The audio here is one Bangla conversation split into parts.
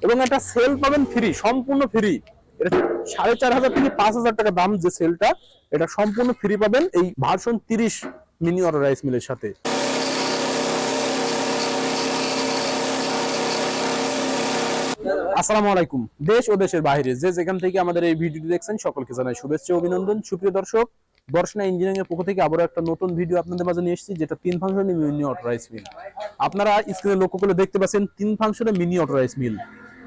এবং একটা সেল পাবেন ফ্রি, সম্পূর্ণ ফ্রি। এটা 4,500 থেকে 5,000 টাকা দাম যে সেলটা, এটা সম্পূর্ণ ফ্রি পাবেন এই ভার্সন 30 মিনি অটো রাইস মিলের সাথে। আসসালামু আলাইকুম। দেশ ও দেশের বাইরে যে যেখান থেকে আমাদের এই ভিডিওটি দেখছেন সকলকে জানাই শুভেচ্ছা ও অভিনন্দন। সুপ্রিয় দর্শক, দর্শনা ইঞ্জিনিয়ারিং এর পক্ষ থেকে আবারও একটা নতুন ভিডিও আপনাদের মাঝে নিয়ে এসেছি, যেটা 3 ফাংশনের মিনি অটো রাইস মিল। আপনারা স্ক্রিনে লক্ষ্য করে দেখতে পাচ্ছেন 3 ফাংশনের মিনি অটো রাইস মিল।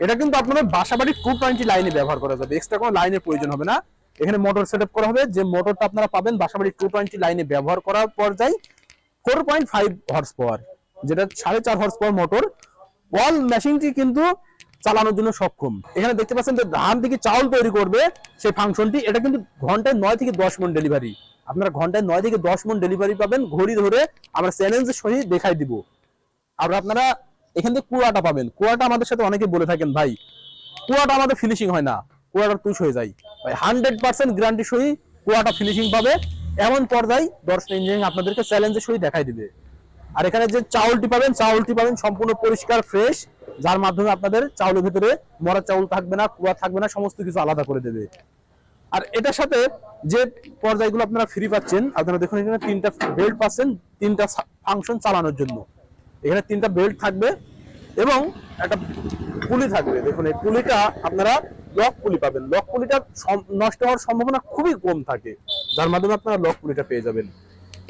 এটা কিন্তু আপনাদের বাসাবাড়ির 220 লাইনে ব্যবহার করা যাবে, এক্সট্রা কোনো লাইনের প্রয়োজন হবে না। এখানে মোটর সেটআপ করা হবে, যে মোটরটা আপনারা পাবেন বাসাবাড়ির 220 লাইনে ব্যবহার করার পর্যায়ে 4.5 হর্স পাওয়ার, যেটা 4.5 হর্স পাওয়ার মোটর। অল মেশিনটি কিন্তু চালানোর জন্য সক্ষম। এখানে দেখতে পাচ্ছেন যে ধান থেকে চাউল তৈরি করবে সেই ফাংশনটি, এটা কিন্তু ঘন্টায় 9 থেকে 10 মণ ডেলিভারি। আপনারা ঘন্টায় 9 থেকে 10 মণ ডেলিভারি পাবেন, ঘড়ি ধরে আমরা চ্যালেঞ্জের সহিত দেখাই দিব। আর আপনারা এখান থেকে কুয়াটা পাবেন। কুয়াটা আমাদের সাথে অনেকে বলে থাকেন, ভাই কুয়াটা আমাদের ফিনিশিং হয় না, কুয়াটা তুষ হয়ে যায়। ভাই 100% গ্যারান্টি সহি কুয়াটা ফিনিশিং পাবে। এমন পর্যায়ে দর্শন ইঞ্জিনিয়ারিং আপনাদেরকে চ্যালেঞ্জের সহিত দেখাই দিবে। আর এখানে যে চাউলটি পাবেন সম্পূর্ণ পরিষ্কার ফ্রেশ, যার মাধ্যমে আপনাদের চাউলের ভিতরে মরা চাউল থাকবে না, কুয়া থাকবে না, সমস্ত কিছু আলাদা করে দেবে। আর এটার সাথে যে পর্যায়গুলো আপনারা ফ্রি পাচ্ছেন, আপনারা দেখুন এখানে 3টা বেল্ট পাচ্ছেন 3টা ফাংশন চালানোর জন্য। এখানে 3টা বেল্ট থাকবে এবং একটা পুলি থাকবে। দেখুন এই পুলিটা আপনারা লক পুলি পাবেন। লক পুলিটা নষ্ট হওয়ার সম্ভাবনা খুবই কম থাকে, যার মাধ্যমে আপনারা লক পুলিটা পেয়ে যাবেন।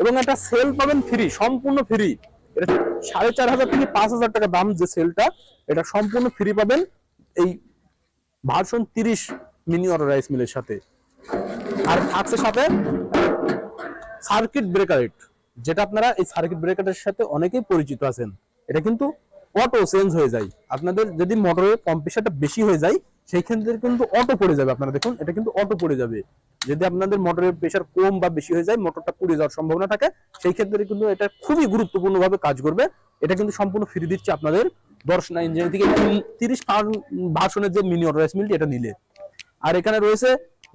এবং একটা সেল পাবেন ফ্রি, সম্পূর্ণ ফ্রি। এটা 4,500 থেকে 5,000 টাকা দাম যে সেলটা, এটা সম্পূর্ণ ফ্রি পাবেন এই ভার্সন 30 মিনি অটো রাইস মিলের সাথে। আর থাকছে সাথে সার্কিট ব্রেকার, যেটা আপনারা এই সার্কিট ব্রেকারের সাথে অনেকেই পরিচিত আছেন। এটা কিন্তু অটো চেঞ্জ হয়ে যায়। আপনাদের যদি মোটরের কম্প্রেসারটা বেশি হয়ে যায়, সেই ক্ষেত্রে কিন্তু অটো পড়ে যাবে। আপনারা দেখুন এটা কিন্তু অটো পড়ে যাবে। যদি আপনাদের মোটরের প্রেসার কম বা বেশি হয়ে যায়, মোটরটা পুড়ে যাওয়ার সম্ভাবনা থাকে, সেই ক্ষেত্রে কিন্তু এটা খুবই গুরুত্বপূর্ণভাবে কাজ করবে। এটা কিন্তু সম্পূর্ণ ফ্রি দিচ্ছে আপনাদের দর্শনা ইঞ্জিনিয়ারিং থেকে 30 ভার্সনের যে মিনি অটো রাইস মিলটি, এটা নিলে। আর এখানে রয়েছে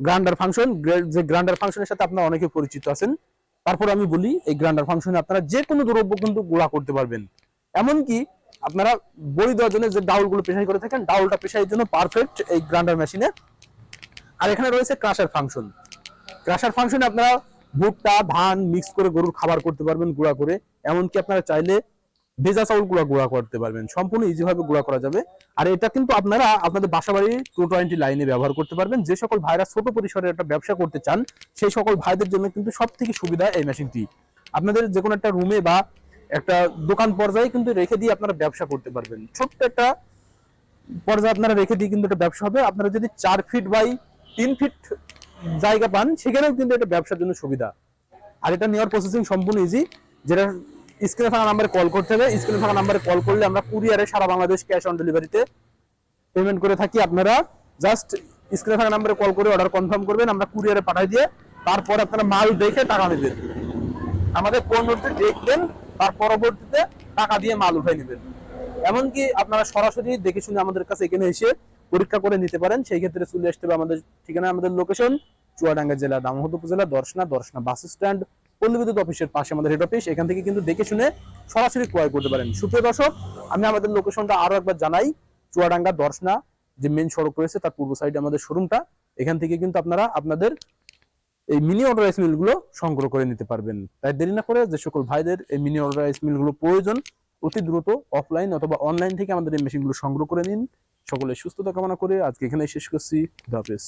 গ্রাইন্ডার ফাংশন, যে গ্রাইন্ডার ফাংশনের সাথে আপনারা অনেকে পরিচিত আছেন। তারপর আমি বলি, এই গ্রাইন্ডার ফাংশনে আপনারা যে কোনো দ্রব্য কিন্তু গুঁড়া করতে পারবেন। এমনকি আপনারা বড়ি দেওয়ার জন্য যে ডাউলগুলো পেশাই করে থাকেন, ডাউলটা পেশাইয়ের জন্য পারফেক্ট এই গ্রাইন্ডার মেশিনে। আর এখানে রয়েছে ক্রাশার ফাংশন। ক্রাশার ফাংশনে আপনারা ভুট্টা ধান মিক্স করে গরুর খাবার করতে পারবেন গুঁড়া করে। এমনকি আপনারা চাইলে ভেজা চাউল গুঁড়া করতে পারবেন, সম্পূর্ণ ইজি ভাবে গুঁড়া করা যাবে। আর এটা কিন্তু আপনারা আপনাদের বাসাবাড়ির 220 লাইনে ব্যবহার করতে পারবেন। যে সকল ভাইরা ছোট পরিসরে একটা ব্যবসা করতে চান, সেই সকল ভাইদের জন্য কিন্তু সব থেকে সুবিধা এই মেশিনটি। আপনাদের যে কোনো একটা রুমে বা একটা দোকান পর্যায়ে কিন্তু রেখে দিয়ে আপনারা ব্যবসা করতে পারবেন। ছোট্ট একটা পর্যায়ে আপনারা রেখে দিয়ে কিন্তু এটা ব্যবসা হবে। আপনারা যদি 4 ফিট বাই 3 ফিট জায়গা পান, সেখানেও কিন্তু এটা ব্যবসার জন্য সুবিধা। আর এটা নেওয়ার প্রসেসিং সম্পূর্ণ ইজি। যেটা স্ক্রিনে থাকা নাম্বারে কল করতে হবে। স্ক্রিনে থাকা নাম্বারে কল করলে আমরা কুরিয়ারে সারা বাংলাদেশ ক্যাশ অন ডেলিভারিতে পেমেন্ট করে থাকি। আপনারা জাস্ট স্ক্রিনে থাকা নাম্বারে কল করে অর্ডার কনফার্ম করবেন, আমরা কুরিয়ারে পাঠিয়ে দিয়ে তারপর আপনারা মাল দেখে টাকা নেবেন। আমাদের পণ্যটি দেখবেন, তার পরবর্তীতে টাকা দিয়ে মাল উঠাই নেবেন। এমনকি আপনারা সরাসরি দেখে শুনে আমাদের কাছে এখানে এসে পরীক্ষা করে নিতে পারেন। সেই ক্ষেত্রে চলে আসতে হবে আমাদের ঠিকানা, আমাদের লোকেশন চুয়াডাঙ্গা জেলা দামোহর উপজেলা দর্শনা বাস স্ট্যান্ড পল্লী বিদ্যুৎ অফিসের পাশে আমাদের হেড অফিস। এখান থেকে কিন্তু দেখে শুনে সরাসরি ক্রয় করতে পারেন। সুপ্রিয় দর্শক, আমি আমাদের লোকেশনটা আরো একবার জানাই। চুয়াডাঙ্গা দর্শনা যে মেন সড়ক রয়েছে, তার পূর্ব সাইডে আমাদের শোরুমটা। এখান থেকে কিন্তু আপনারা আপনাদের এই মিনি অটো রাইস মিলগুলো সংগ্রহ করে নিতে পারবেন। তাই দেরি না করে যে সকল ভাইদের এই মিনি অটো রাইস মিলগুলো প্রয়োজন, অতি দ্রুত অফলাইন অথবা অনলাইন থেকে আমাদের এই মেশিনগুলো সংগ্রহ করে নিন। সকলের সুস্থতা কামনা করে আজকে এখানে শেষ করছি। খুদা হাফেজ।